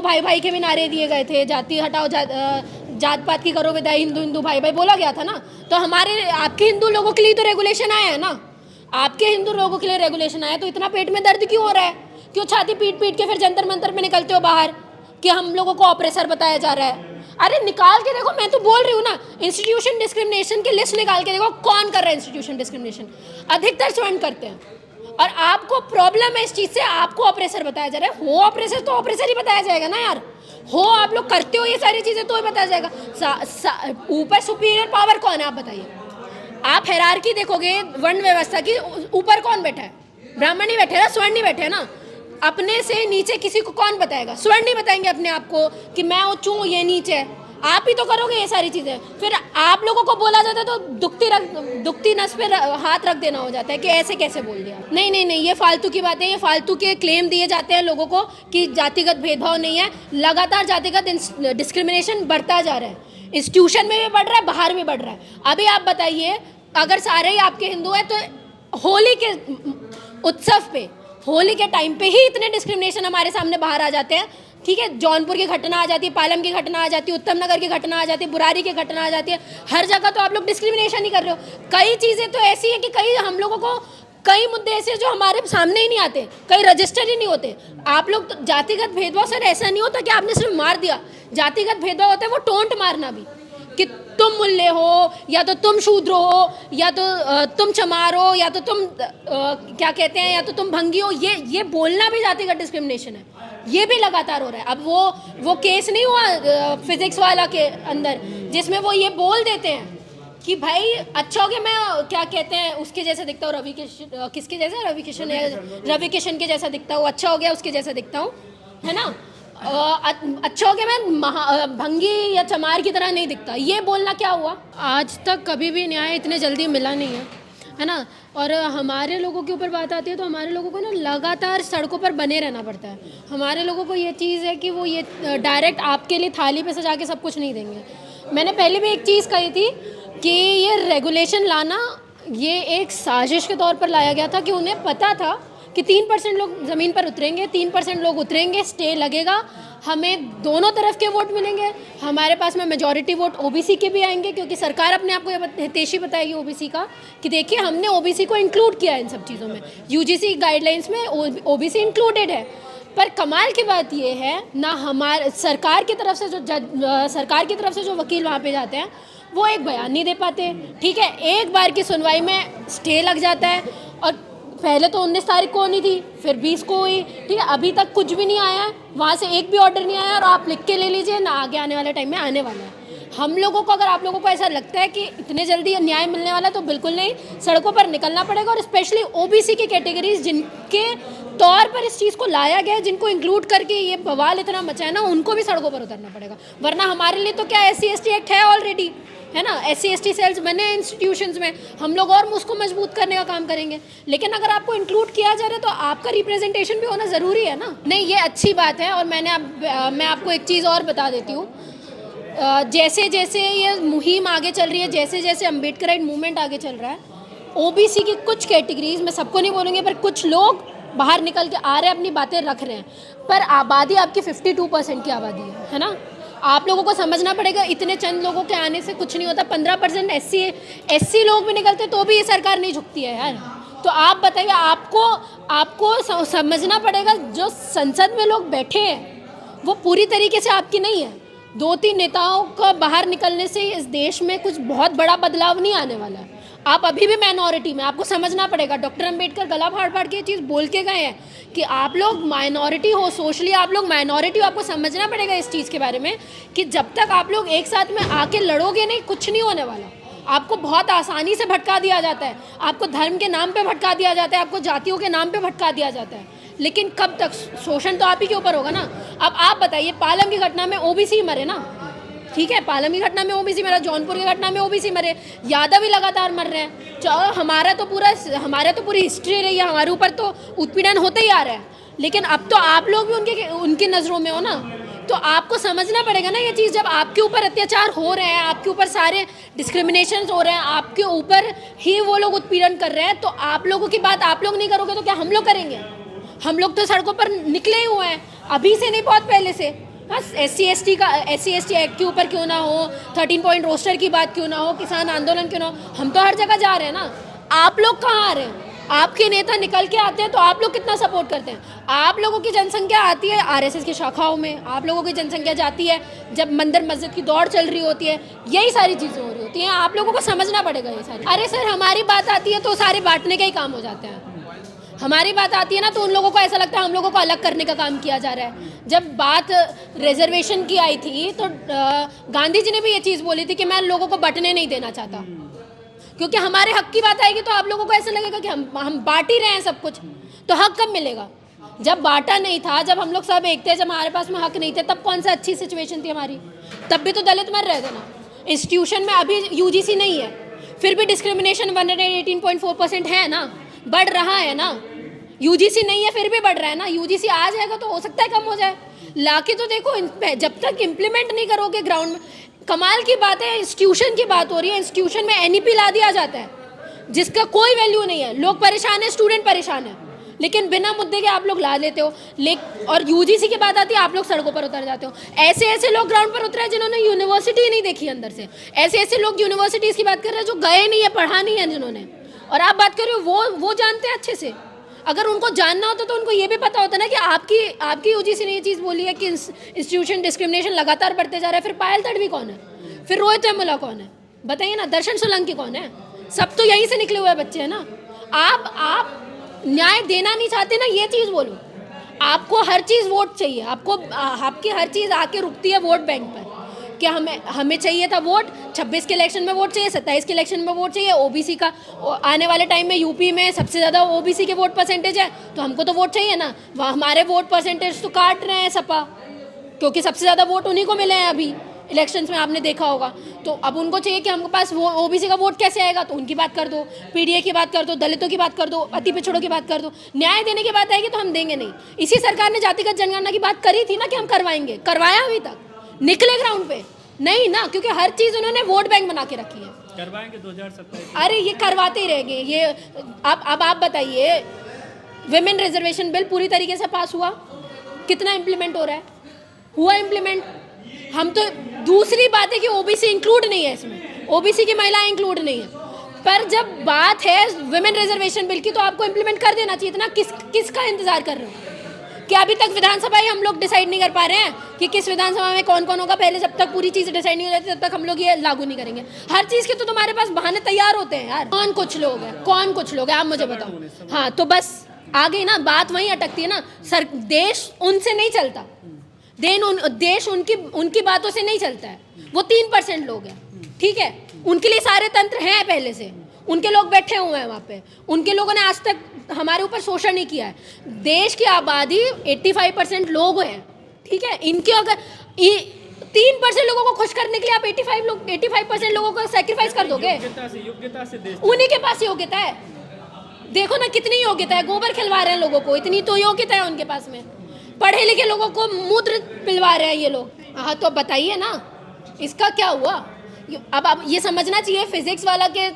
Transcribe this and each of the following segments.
हिंदू भाई भाई के भी नारे दिए गए थे, जाति हटाओ, जात पात की करो विदाई, हिंदू हिंदू भाई भाई बोला गया था ना। तो हमारे आपके हिंदू लोगों के लिए तो रेगुलेशन आया है ना, आपके हिंदू लोगों के लिए रेगुलेशन आया, तो इतना पेट में दर्द क्यों हो रहा है? क्यों छाती पीट पीट के फिर जंतर मंतर में निकलते हो बाहर कि हम लोगों को ऑपरेसर बताया जा रहा है? अरे निकाल के देखो, मैं तो बोल रही हूँ ना, इंस्टीट्यूशन डिस्क्रिमिनेशन की लिस्ट निकाल के देखो कौन कर रहा है इंस्टीट्यूशन डिस्क्रिमिनेशन। अधिकतर स्टूडेंट करते हैं, और आपको प्रॉब्लम है इस चीज़ से, आपको ऑपरेसर बताया जा रहा है। हो ऑपरेसर तो ऑपरेसर ही बताया जाएगा ना यार, हो आप लोग करते हो ये सारी चीज़ें तो ही बताया जाएगा। ऊपर सुपीरियर पावर कौन है आप बताइए? आप हायरार्की देखोगे वर्ण व्यवस्था की, ऊपर कौन बैठा है? ब्राह्मण ही बैठे ना, स्वर्ण नहीं बैठे ना। अपने से नीचे किसी को कौन बताएगा? स्वर्ण नहीं बताएंगे अपने आप को कि मैं उच्च हूँ ये नीचे है, आप ही तो करोगे ये सारी चीज़ें। फिर आप लोगों को बोला जाता है तो दुखती नस पे हाथ रख देना हो जाता है कि ऐसे कैसे बोल दिया। नहीं नहीं नहीं, ये फालतू की बातें, ये फालतू के क्लेम दिए जाते हैं लोगों को कि जातिगत भेदभाव नहीं है। लगातार जातिगत डिस्क्रिमिनेशन बढ़ता जा रहा है, इंस्टीट्यूशन में भी बढ़ रहा है, बाहर भी बढ़ रहा है। अभी आप बताइए, अगर सारे ही आपके हिंदू हैं तो होली के उत्सव पे, होली के टाइम पे ही इतने डिस्क्रिमिनेशन हमारे सामने बाहर आ जाते हैं। ठीक है, जौनपुर की घटना आ जाती है, पालम की घटना आ जाती है, उत्तम नगर की घटना आ जाती है, बुरारी की घटना आ जाती है, हर जगह तो आप लोग डिस्क्रिमिनेशन ही कर रहे हो। कई चीज़ें तो ऐसी हैं कि कई हम लोगों को, कई मुद्दे ऐसे जो हमारे सामने ही नहीं आते, कई रजिस्टर ही नहीं होते। आप लोग तो जातिगत भेदभाव सर ऐसा नहीं होता कि आपने सिर्फ मार दिया, जातिगत भेदभाव होता है वो टोंट मारना भी, कि तुम मुल्ले हो, या तो तुम शूद्र हो, या तो तुम चमार हो, या तो तुम क्या कहते हैं, या तो तुम भंगी हो। ये बोलना भी जातिगत डिस्क्रिमिनेशन है, ये भी लगातार हो रहा है। अब वो केस नहीं हुआ फिजिक्स वाला के अंदर, जिसमें वो ये बोल देते हैं कि भाई अच्छा हो गया, मैं क्या कहते हैं उसके जैसा दिखता हूँ, किसके जैसा, रवि किशन के जैसा दिखता हूँ, अच्छा हो गया उसके जैसा दिखता हूँ, है ना। अच्छा हो गया, मैं भंगी या चमार की तरह नहीं दिखता। ये बोलना क्या हुआ? आज तक कभी भी न्याय इतने जल्दी मिला नहीं है ना। और हमारे लोगों के ऊपर बात आती है तो हमारे लोगों को ना लगातार सड़कों पर बने रहना पड़ता है। हमारे लोगों को ये चीज़ है कि वो ये डायरेक्ट आपके लिए थाली पे सजा के सब कुछ नहीं देंगे। मैंने पहले भी एक चीज़ कही थी कि ये रेगुलेशन लाना ये एक साजिश के तौर पर लाया गया था, कि उन्हें पता था कि 3% लोग ज़मीन पर उतरेंगे, 3% लोग उतरेंगे, स्टे लगेगा, हमें दोनों तरफ के वोट मिलेंगे, हमारे पास में मेजॉरिटी वोट ओबीसी के भी आएंगे, क्योंकि सरकार अपने आप को ये हितैषी बताएगी ओबीसी का कि देखिए हमने ओबीसी को इंक्लूड किया है इन सब चीज़ों में, यूजीसी गाइडलाइंस में ओबीसी इंक्लूडेड है। पर कमाल की बात ये है ना, हमारे सरकार की तरफ से जो वकील वहाँ पे जाते हैं वो एक बयान नहीं दे पाते। ठीक है, एक बार की सुनवाई में स्टे लग जाता है, और पहले तो 19 तारीख को होनी थी, फिर 20 को हुई। ठीक है, अभी तक कुछ भी नहीं आया है, वहाँ से एक भी ऑर्डर नहीं आया, और आप लिख के ले लीजिए ना, आगे आने वाले टाइम में आने वाला है। हम लोगों को, अगर आप लोगों को ऐसा लगता है कि इतने जल्दी न्याय मिलने वाला है, तो बिल्कुल नहीं, सड़कों पर निकलना पड़ेगा। और स्पेशली ओबीसी की कैटेगरीज जिनके तौर पर इस चीज़ को लाया गया है, जिनको इंक्लूड करके ये बवाल इतना मचा है ना, उनको भी सड़कों पर उतरना पड़ेगा। वरना हमारे लिए तो क्या SC/ST एक्ट है ऑलरेडी, है ना, SC/ST सेल्स बने हैं इंस्टीट्यूशंस में, हम लोग और उसको मजबूत करने का काम करेंगे। लेकिन अगर आपको इंक्लूड किया जा रहा है तो आपका रिप्रेजेंटेशन भी होना ज़रूरी है ना। नहीं, ये अच्छी बात है। और मैं आपको एक चीज़ और बता देती हूँ, जैसे जैसे ये मुहिम आगे चल रही है, जैसे जैसे अम्बेडकराइट मूवमेंट आगे चल रहा है, ओबीसी की कुछ कैटेगरीज, मैं सबको नहीं बोलूँगी, पर कुछ लोग बाहर निकल के आ रहे हैं, अपनी बातें रख रहे हैं। पर आबादी आपकी 52% की आबादी है ना। आप लोगों को समझना पड़ेगा, इतने चंद लोगों के आने से कुछ नहीं होता। 15% SC लोग भी निकलते तो भी ये सरकार नहीं झुकती है यार। तो आप बताइए, आपको समझना पड़ेगा, जो संसद में लोग बैठे हैं वो पूरी तरीके से आपकी नहीं है। 2-3 नेताओं का बाहर निकलने से इस देश में कुछ बहुत बड़ा बदलाव नहीं आने वाला है। आप अभी भी माइनॉरिटी में, आपको समझना पड़ेगा। डॉक्टर अंबेडकर गला फाड़ फाड़ के ये चीज़ बोल के गए हैं कि आप लोग माइनॉरिटी हो, सोशली आप लोग माइनॉरिटी हो। आपको समझना पड़ेगा इस चीज़ के बारे में कि जब तक आप लोग एक साथ में आके लड़ोगे नहीं, कुछ नहीं होने वाला। आपको बहुत आसानी से भटका दिया जाता है, आपको धर्म के नाम पे भटका दिया जाता है, आपको जातियों के नाम पे भटका दिया जाता है। लेकिन कब तक? शोषण तो आप ही के ऊपर होगा ना। अब आप बताइए, पालम की घटना में ओबीसी मरे ना, ठीक है, पालम की घटना में ओबीसी मरा, जौनपुर की घटना में ओबीसी मरे, यादव भी लगातार मर रहे हैं। हमारा तो पूरी हिस्ट्री रही है, हमारे ऊपर तो उत्पीड़न होते ही आ रहा है। लेकिन अब तो आप लोग भी उनकी नज़रों में हो ना, तो आपको समझना पड़ेगा ना ये चीज़। जब आपके ऊपर अत्याचार हो रहे हैं, आपके ऊपर सारे डिस्क्रिमिनेशन हो रहे हैं, आपके ऊपर ही वो लोग उत्पीड़न कर रहे हैं, तो आप लोगों की बात आप लोग नहीं करोगे तो क्या हम लोग करेंगे? हम लोग तो सड़कों पर निकले ही हुए हैं, अभी से नहीं, बहुत पहले से। बस SC ST एक्ट के ऊपर क्यों ना हो, 13 पॉइंट रोस्टर की बात क्यों ना हो, किसान आंदोलन क्यों ना हो, हम तो हर जगह जा रहे हैं ना। आप लोग कहाँ आ रहे हैं? आपके नेता निकल के आते हैं तो आप लोग कितना सपोर्ट करते हैं? आप लोगों की जनसंख्या आती है RSS की शाखाओं में, आप लोगों की जनसंख्या जाती है जब मंदिर मस्जिद की दौड़ चल रही होती है, यही सारी चीज़ें हो रही होती हैं। आप लोगों को समझना पड़ेगा ये सारी। अरे सर, हमारी बात आती है तो सारे बांटने का ही काम हो जाते हैं। हमारी बात आती है ना तो उन लोगों को ऐसा लगता है हम लोगों को अलग करने का काम किया जा रहा है। जब बात रिजर्वेशन की आई थी तो गांधी जी ने भी ये चीज़ बोली थी कि मैं लोगों को बंटने नहीं देना चाहता, क्योंकि हमारे हक की बात आएगी तो आप लोगों को ऐसा लगेगा कि हम बांट ही रहे हैं सब कुछ, तो हक कब मिलेगा? जब बांटा नहीं था, जब हम लोग सब एक थे, जब हमारे पास में हक नहीं थे, तब कौन सा अच्छी सिचुएशन थी हमारी? तब भी तो दलित मर रहे थे ना। इंस्टीट्यूशन में अभी UGC नहीं है, फिर भी डिस्क्रिमिनेशन 118.4% है ना, बढ़ रहा है ना। UGC नहीं है फिर भी बढ़ रहा है ना। UGC आ जाएगा तो हो सकता है कम हो जाए। लाके तो देखो, जब तक इम्प्लीमेंट नहीं करोगे ग्राउंड में। कमाल की बात है, इंस्टीट्यूशन की बात हो रही है, इंस्टीट्यूशन में NEP ला दिया जाता है जिसका कोई वैल्यू नहीं है। लोग परेशान है, स्टूडेंट परेशान है, लेकिन बिना मुद्दे के आप लोग ला लेते हो। और UGC की बात आती है, आप लोग सड़कों पर उतर जाते हो। ऐसे ऐसे लोग ग्राउंड पर उतरे हैं जिन्होंने यूनिवर्सिटी नहीं देखी अंदर से। ऐसे ऐसे लोग यूनिवर्सिटीज़ की बात कर रहे हैं जो गए नहीं है, पढ़ा नहीं है जिन्होंने, और आप बात कर रहे हो वो जानते हैं अच्छे से। अगर उनको जानना होता तो उनको ये भी पता होता ना कि आपकी UGC ने ये चीज़ बोली है कि इंस्टीट्यूशन डिस्क्रिमिनेशन लगातार बढ़ते जा रहा है। फिर पायल तड़वी कौन है? फिर रोहित वेमुला कौन है? बताइए ना। दर्शन सोलंकी कौन है? सब तो यहीं से निकले हुए बच्चे हैं ना। आप न्याय देना नहीं चाहते ना, ये चीज़ बोलो। आपको हर चीज़ वोट चाहिए, आपकी हर चीज़ आके रुकती है वोट बैंक पर। क्या हमें चाहिए था वोट, 26 के इलेक्शन में वोट चाहिए, 27 के इलेक्शन में वोट चाहिए। OBC का आने वाले टाइम में UP में सबसे ज़्यादा OBC के वोट परसेंटेज है, तो हमको तो वोट चाहिए ना। वह हमारे वोट परसेंटेज तो काट रहे हैं सपा, क्योंकि सबसे ज़्यादा वोट उन्हीं को मिले हैं अभी इलेक्शंस में, आपने देखा होगा। तो अब उनको चाहिए कि हमके पास वो OBC का वोट कैसे आएगा, तो उनकी बात कर दो, PDA की बात कर दो, दलितों की बात कर दो, अति पिछड़ों की बात कर दो। न्याय देने की बात आएगी तो हम देंगे नहीं। इसी सरकार ने जातिगत जनगणना की बात करी थी ना कि हम करवाएंगे, करवाया अभी तक? निकले ग्राउंड पे? नहीं ना, क्योंकि हर चीज़ उन्होंने वोट बैंक बना के रखी है। करवाएंगे 2027। अरे ये करवाते ही रहेंगे ये। अब आप बताइए, विमेन रिजर्वेशन बिल पूरी तरीके से पास हुआ? कितना इम्प्लीमेंट हो रहा है? हुआ इम्प्लीमेंट? हम तो, दूसरी बात है कि OBC इंक्लूड नहीं है इसमें, OBC की महिलाएं इंक्लूड नहीं है। पर जब बात है विमेन रिजर्वेशन बिल की तो आपको इम्प्लीमेंट कर देना चाहिए था ना। किसका इंतजार कर रहे हो? क्या अभी तक विधानसभा ही हम लोग डिसाइड नहीं कर पा रहे हैं कि किस विधानसभा में कौन कौन होगा? पहले जब तक पूरी चीज़ डिसाइड नहीं हो जाती तब तक हम लोग ये लागू नहीं करेंगे। हर चीज़ के तो तुम्हारे पास बहाने तैयार होते हैं यार। कौन कुछ लोग हैं आप मुझे बताओ। हाँ, तो बस आ गई ना बात, वहीं अटकती है ना सर। देश उनसे नहीं चलता, देश उनकी बातों से नहीं चलता है। वो 3% लोग हैं, ठीक है? उनके लिए सारे तंत्र हैं पहले से, उनके लोग बैठे हुए हैं वहाँ पे। उनके लोगों ने आज तक हमारे ऊपर शोषण नहीं किया है। देश की आबादी 85% लोग हैं, ठीक है? इनके अगर 3% लोगों को खुश करने के लिए आप 85% लोगों को सेक्रीफाइस कर दोगे? योग्यता से देश उन्हीं के पास योग्यता है। देखो ना कितनी योग्यता है, गोबर खिलवा रहे हैं लोगों को, इतनी तो योग्यता है उनके पास में। पढ़े लिखे लोगों को मूत्र पिलवा रहे हैं ये लोग। हाँ, तो बताइए ना इसका क्या हुआ? अब ये समझना चाहिए, फिजिक्स वाला के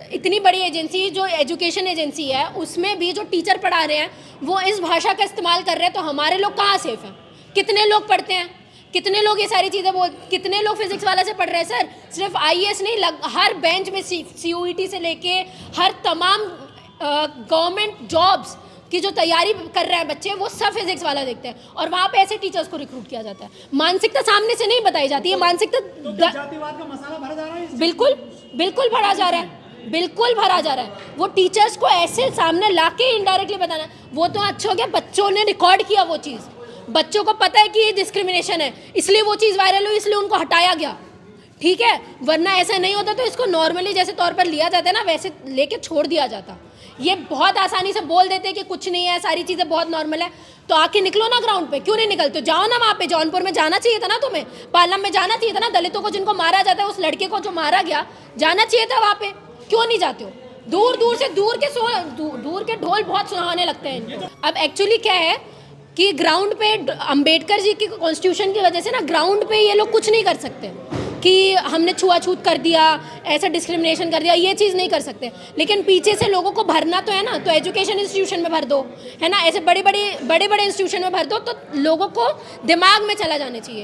इतनी बड़ी एजेंसी जो एजुकेशन एजेंसी है, उसमें भी जो टीचर पढ़ा रहे हैं वो इस भाषा का इस्तेमाल कर रहे हैं, तो हमारे लोग कहाँ सेफ हैं? कितने लोग पढ़ते हैं, कितने लोग ये सारी चीज़ें कितने लोग फिजिक्स वाला से पढ़ रहे हैं? सर, सिर्फ IAS नहीं, हर बेंच में CUET से लेके हर तमाम गवर्नमेंट जॉब्स की जो तैयारी कर रहे हैं बच्चे, वो सब फिजिक्स वाला देखते हैं, और वहाँ पे ऐसे टीचर्स को रिक्रूट किया जाता है। मानसिकता सामने से नहीं बताई जाती है, मानसिकता जातिवाद का मसाला भरा जा रहा है। बिल्कुल भरा जा रहा है, बिल्कुल भरा जा रहा है। वो टीचर्स को ऐसे सामने लाके इनडायरेक्टली बताना, वो तो अच्छा हो गया बच्चों ने रिकॉर्ड किया वो चीज़, बच्चों को पता है कि ये डिस्क्रिमिनेशन है, इसलिए वो चीज़ वायरल हुई, इसलिए उनको हटाया गया, ठीक है? वरना ऐसा नहीं होता तो इसको नॉर्मली जैसे तौर पर लिया जाता है ना, वैसे लेके छोड़ दिया जाता। ये बहुत आसानी से बोल देते हैं कि कुछ नहीं है, सारी चीज़ें बहुत नॉर्मल है, तो आके निकलो ना ग्राउंड पे। क्यों नहीं निकलते? जाओ ना वहाँ पे, जौनपुर में जाना चाहिए था ना तुम्हें, पालम में जाना चाहिए था ना, दलितों को जिनको मारा जाता है, उस लड़के को जो मारा गया, जाना चाहिए था वहाँ पे। क्यों नहीं जाते हो? दूर के ढोल बहुत सुहाने लगते हैं इनको। अब एक्चुअली क्या है कि ग्राउंड पे अंबेडकर जी की कॉन्स्टिट्यूशन की वजह से ना ग्राउंड पे ये लोग कुछ नहीं कर सकते कि हमने छुआछूत कर दिया, ऐसा डिस्क्रिमिनेशन कर दिया, ये चीज़ नहीं कर सकते। लेकिन पीछे से लोगों को भरना तो है ना, तो एजुकेशन इंस्टीट्यूशन में भर दो, है ना, ऐसे बड़े बड़े इंस्टीट्यूशन में भर दो, तो लोगों को दिमाग में चला जाना चाहिए।